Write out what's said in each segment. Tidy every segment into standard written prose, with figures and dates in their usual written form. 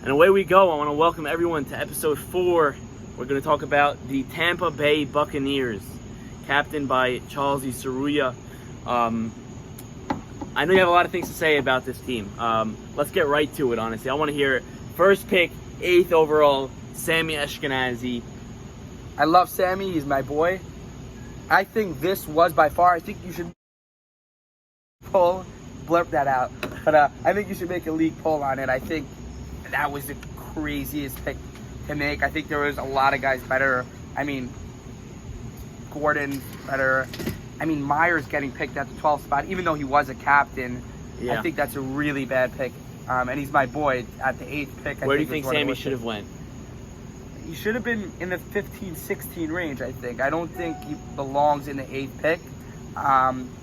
And away we go. I want to welcome everyone to episode 4. We're going to talk about the Tampa Bay Buccaneers, captained by Charlie Saruya. I know you have a lot of things to say about this team. Let's get right to it, honestly. I want to hear it. First pick, 8th overall, Sammy Ashkenazi. I love Sammy. He's my boy. I think this was by far, I think you should blurb that out. But I think you should make a league poll on it. I think that was the craziest pick to make. I think there was a lot of guys better. I mean, Gordon better. I mean, Myers getting picked at the 12th spot, even though he was a captain. Yeah. I think that's a really bad pick. And he's my boy at the 8th pick. Where do you think Sammy should have went? He should have been in the 15-16 range, I think. I don't think he belongs in the 8th pick.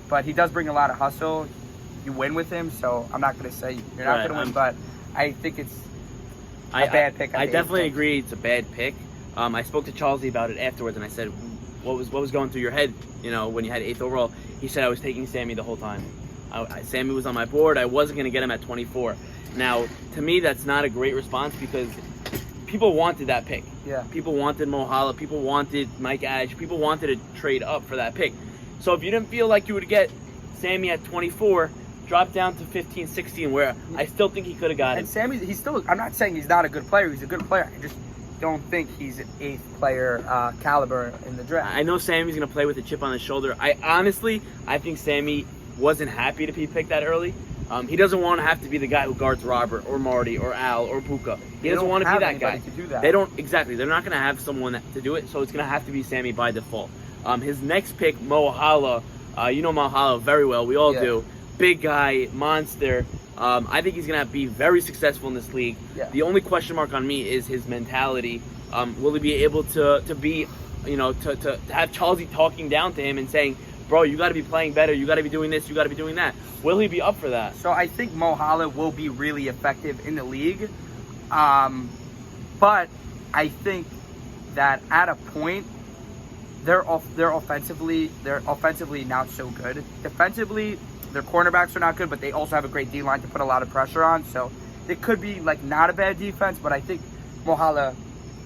But he does bring a lot of hustle. You win with him, so I'm not going to say you're not going to win, but I think it's a bad pick. I definitely agree it's a bad pick. I spoke to Charlie about it afterwards, and I said, what was going through your head, when you had 8th overall? He said, I was taking Sammy the whole time. Sammy was on my board. I wasn't going to get him at 24. Now, to me, that's not a great response because people wanted that pick. Yeah. People wanted Mo Hala. People wanted Mike Adge. People wanted to trade up for that pick. So if you didn't feel like you would get Sammy at 24, drop down to 15, 16, where I still think he could have got him. And Sammy, I'm not saying he's not a good player. He's a good player. I just don't think he's an 8th player caliber in the draft. I know Sammy's going to play with a chip on his shoulder. I think Sammy wasn't happy to be picked that early. He doesn't want to have to be the guy who guards Robert or Marty or Al or Puka. He doesn't want to be that guy. To do that. They don't, exactly. They're not going to have someone to do it, so it's going to have to be Sammy by default. His next pick, Mo Hala. You know Mo Hala very well. We all do. Big guy, monster. I think he's going to be very successful in this league. Yeah. The only question mark on me is his mentality. Will he be able to be, to have Charlie talking down to him and saying, bro, you got to be playing better. You got to be doing this. You got to be doing that. Will he be up for that? So I think Mo Hala will be really effective in the league. But I think that at a point, they're offensively not so good. Defensively, their cornerbacks are not good, but they also have a great D-line to put a lot of pressure on. So it could be not a bad defense, but I think Mo Hala,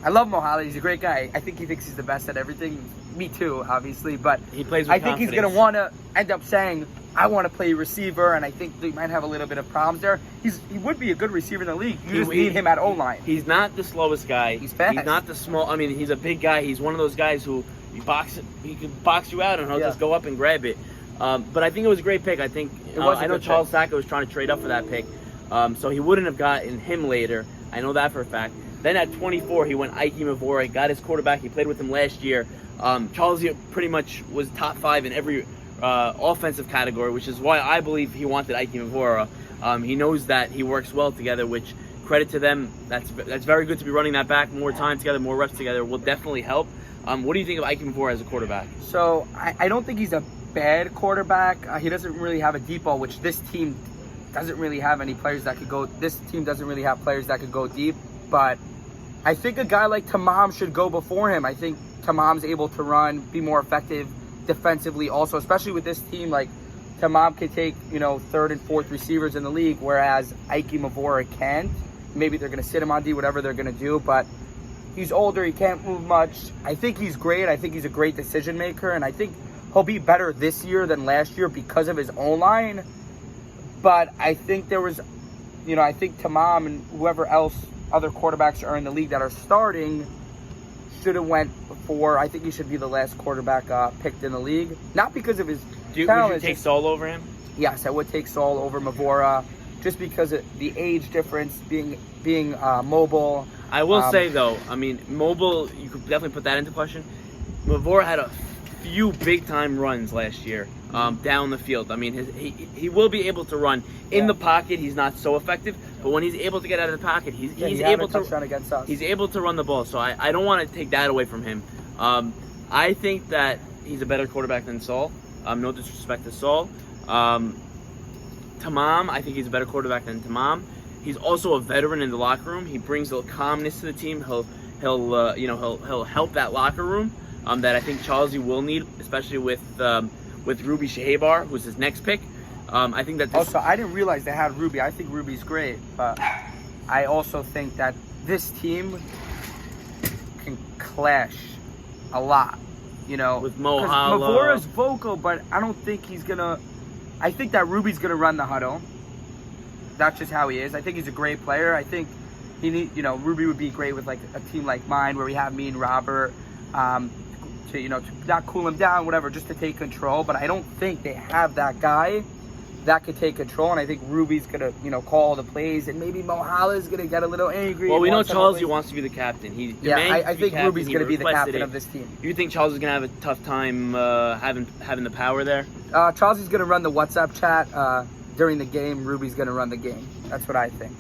I love Mo Hala. He's a great guy. I think he thinks he's the best at everything. Me too, obviously. But he plays with I think he's going to want to end up saying, I want to play receiver, and I think they might have a little bit of problems there. He would be a good receiver in the league. You just need him at O-line. He's not the slowest guy. He's fast. He's not the small. I mean, he's a big guy. He's one of those guys who he can box you out and he'll just go up and grab it. But I think it was a great pick. I think I know Charles Sacco was trying to trade up for that pick, so he wouldn't have gotten him later. I know that for a fact. Then at 24, he went Ike Mavora, got his quarterback. He played with him last year. Charles pretty much was top 5 in every offensive category, which is why I believe he wanted Ike Mavora. He knows that he works well together, which credit to them. That's very good to be running that back more time together, more reps together will definitely help. What do you think of Ike Mavora as a quarterback? So I don't think he's a bad quarterback. He doesn't really have a deep ball, which this team doesn't really have any players that could go. This team doesn't really have players that could go deep. But I think a guy like Tamam should go before him. I think Tamam's able to run, be more effective defensively also, especially with this team. Tamam could take, 3rd and 4th receivers in the league, whereas Ike Mavora can't. Maybe they're going to sit him on D, whatever they're going to do, but he's older. He can't move much. I think he's great. I think he's a great decision maker, and I think he'll be better this year than last year because of his own line. But I think there was, I think Tamam and whoever else, other quarterbacks are in the league that are starting, should have went before. I think he should be the last quarterback picked in the league. Not because of his talent. Would you take Saul over him? Yes, I would take Saul over Mavora, just because of the age difference, being mobile. I will say, though, I mean, mobile, you could definitely put that into question. Mavora had a few big-time runs last year down the field. I mean, he will be able to run. In the pocket, he's not so effective, but when he's able to get out of the pocket, he's able to touchdown against us. He's able to run the ball, so I don't want to take that away from him. I think that he's a better quarterback than Saul. No disrespect to Saul. Tamam, I think he's a better quarterback than Tamam. He's also a veteran in the locker room. He brings a calmness to the team. He'll help that locker room that I think Charlie will need, especially with Ruby Shahabar, who's his next pick. I think that. Also, I didn't realize they had Ruby. I think Ruby's great, but I also think that this team can clash a lot, you know. With Mo Hala. Mavora's vocal, but I don't think he's going to... I think that Ruby's going to run the huddle. That's just how he is. I think he's a great player. I think Ruby would be great with like a team like mine where we have me and Robert to not cool him down, whatever, just to take control. But I don't think they have that guy that could take control, and I think Ruby's gonna, call the plays, and maybe Mo Hala's gonna get a little angry. Well, we know Charles wants to be the captain. I think Ruby's gonna be the captain of this team. Do you think Charles is gonna have a tough time having the power there? Charles is gonna run the WhatsApp chat during the game. Ruby's gonna run the game. That's what I think.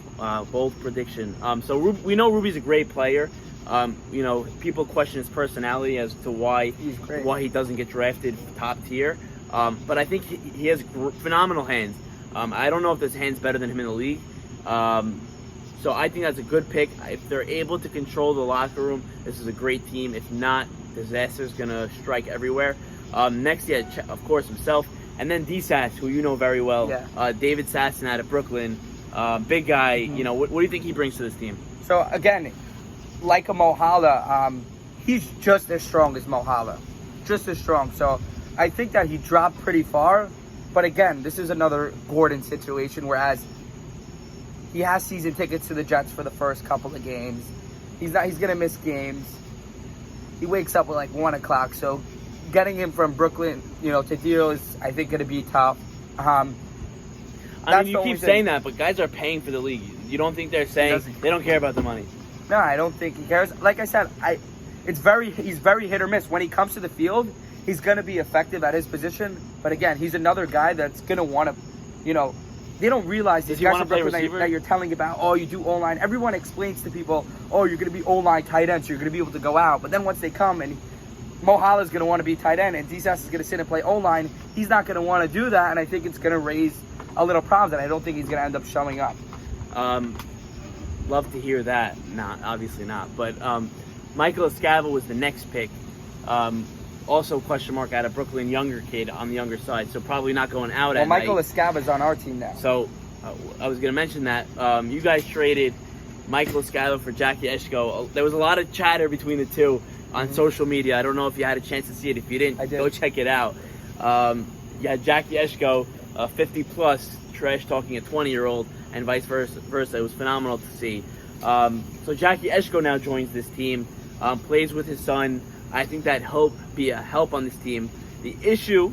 Bold prediction. So we know Ruby's a great player. People question his personality as to why he doesn't get drafted top tier. But I think he has phenomenal hands. I don't know if there's hands better than him in the league. So I think that's a good pick. If they're able to control the locker room, this is a great team. If not, disaster is going to strike everywhere. Next, of course, himself. And then D-Sass, who you know very well. Yeah. David Sasson out of Brooklyn. Big guy. Mm-hmm. What do you think he brings to this team? So, again, like a Mo Hala, he's just as strong as Mo Hala. Just as strong. So I think that he dropped pretty far, but again, this is another Gordon situation, whereas he has season tickets to the Jets for the first couple of games. He's gonna miss games. He wakes up at like 1 o'clock, so getting him from Brooklyn, to deal is, I think, gonna be tough. You keep saying that, but guys are paying for the league. You don't think they're saying they don't care about the money? No, I don't think he cares. Like I said, he's very hit or miss. When he comes to the field, he's going to be effective at his position. But again, he's another guy that's going to want to, they don't realize these guys that you're telling about, oh, you do O-line. Everyone explains to people, oh, you're going to be O-line tight end, so you're going to be able to go out. But then once they come and Mo Hala's going to want to be tight end and D-Sass is going to sit and play O-line, he's not going to want to do that. And I think it's going to raise a little problems, and I don't think he's going to end up showing up. Love to hear that. Obviously not. But Michael Escava was the next pick. Also question mark out of Brooklyn, younger kid on the younger side, so probably not going out at Michael night. Escava's on our team now. So I was going to mention that. You guys traded Michael Escava for Jackie Eshko. There was a lot of chatter between the two on social media. I don't know if you had a chance to see it. If you didn't, go check it out. Jackie Eshko, 50-plus, trash-talking a 20-year-old, and vice versa. It was phenomenal to see. So Jackie Eshko now joins this team, plays with his son. I think that he'll be a help on this team. The issue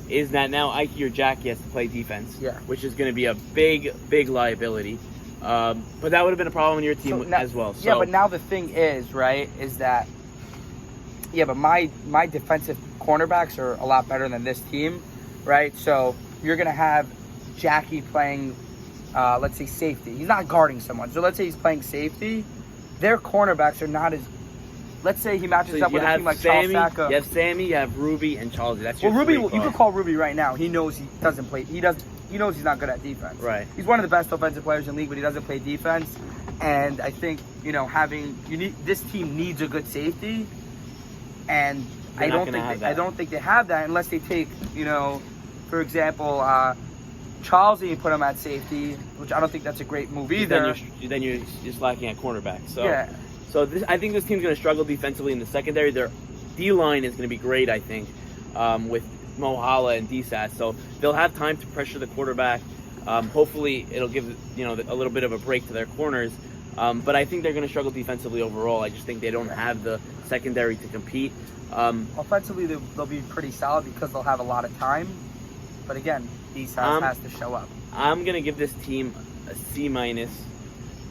is that now Ike or Jackie has to play defense, which is going to be a big liability. But that would have been a problem in your team as well. So, but now the thing is, is that, but my defensive cornerbacks are a lot better than this team, right? So you're going to have Jackie playing, let's say, safety. He's not guarding someone. So let's say he's playing safety. Their cornerbacks are not as... Let's say he matches up with a team like Charles Saka. You have Sammy, you have Ruby, and Charles. That's Ruby. You can call Ruby right now. He knows he doesn't play. He knows he's not good at defense. Right. He's one of the best offensive players in the league, but he doesn't play defense. And I think this team needs a good safety. And I don't think they have that unless they take for example, Charles, and you put him at safety, which I don't think that's a great move either. Then you're just lacking at cornerback. So So I think this team's going to struggle defensively in the secondary. Their D-line is going to be great, I think, with Mo Hala and D-Sass. So they'll have time to pressure the quarterback. Hopefully it'll give a little bit of a break to their corners. But I think they're going to struggle defensively overall. I just think they don't have the secondary to compete. Offensively, they'll be pretty solid because they'll have a lot of time. But again, D-Sass has to show up. I'm going to give this team a C-.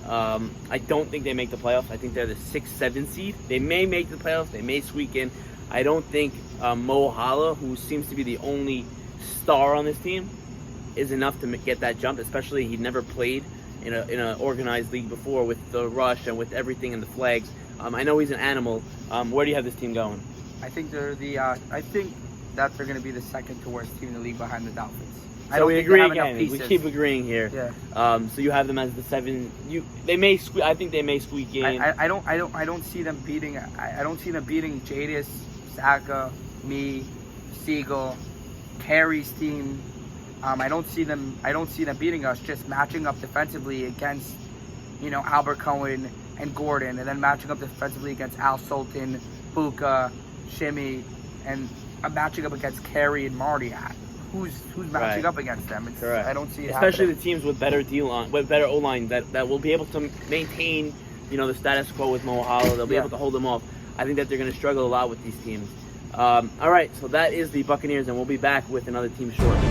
I don't think they make the playoffs. I think they're the 6-7 seed. They may make the playoffs. They may squeak in. I don't think Mo Hala, who seems to be the only star on this team, is enough to get that jump, especially he never played in an organized league before with the rush and with everything and the flags. I know he's an animal. Where do you have this team going? I think they're I think that they're going to be the second to worst team in the league behind the Dolphins. So we agree again. We keep agreeing here. Yeah. So you have them as the 7. I think they may squeak in. I don't see them beating. I don't see them beating Jadis, Saka, me, Siegel, Perry's team. I don't see them beating us. Just matching up defensively against Albert Cohen and Gordon, and then matching up defensively against Al Sultan, Buka, Shimmy, and matching up against Carey and Marty. Who's matching up against them? Correct. I don't see it especially happening. the teams with better with better O-line that will be able to maintain the status quo with Mo Hollow. They'll be able to hold them off. I think that they're going to struggle a lot with these teams. All right, so that is the Buccaneers, and we'll be back with another team shortly.